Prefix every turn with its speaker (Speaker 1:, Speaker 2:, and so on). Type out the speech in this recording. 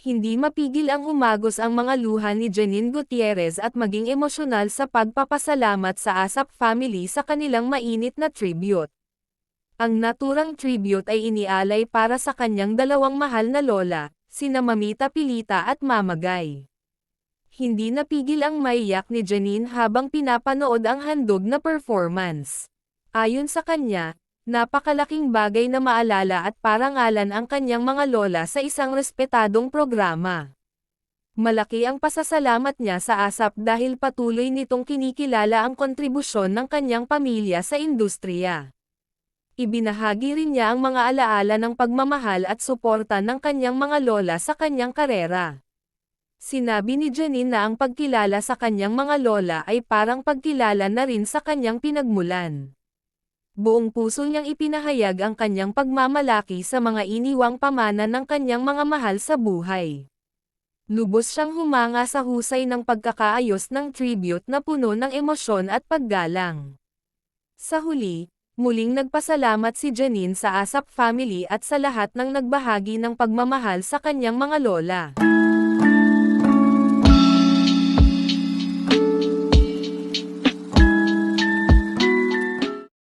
Speaker 1: Hindi mapigil ang humagos ang mga luha ni Janine Gutierrez at maging emosyonal sa pagpapasalamat sa ASAP family sa kanilang mainit na tribute. Ang naturang tribute ay inialay para sa kanyang dalawang mahal na lola, sina Mamita Pilita at Mama Guy. Hindi napigil ang maiyak ni Janine habang pinapanood ang handog na performance. Ayon sa kanya, napakalaking bagay na maalala at parangalan ang kanyang mga lola sa isang respetadong programa. Malaki ang pasasalamat niya sa ASAP dahil patuloy nitong kinikilala ang kontribusyon ng kanyang pamilya sa industriya. Ibinahagi rin niya ang mga alaala ng pagmamahal at suporta ng kanyang mga lola sa kanyang karera. Sinabi ni Janine na ang pagkilala sa kanyang mga lola ay parang pagkilala na rin sa kanyang pinagmulan. Buong puso niyang ipinahayag ang kanyang pagmamalaki sa mga iniwang pamana ng kanyang mga mahal sa buhay. Lubos siyang humanga sa husay ng pagkakaayos ng tribute na puno ng emosyon at paggalang. Sa huli, muling nagpasalamat si Janine sa ASAP family at sa lahat ng nagbahagi ng pagmamahal sa kanyang mga lola.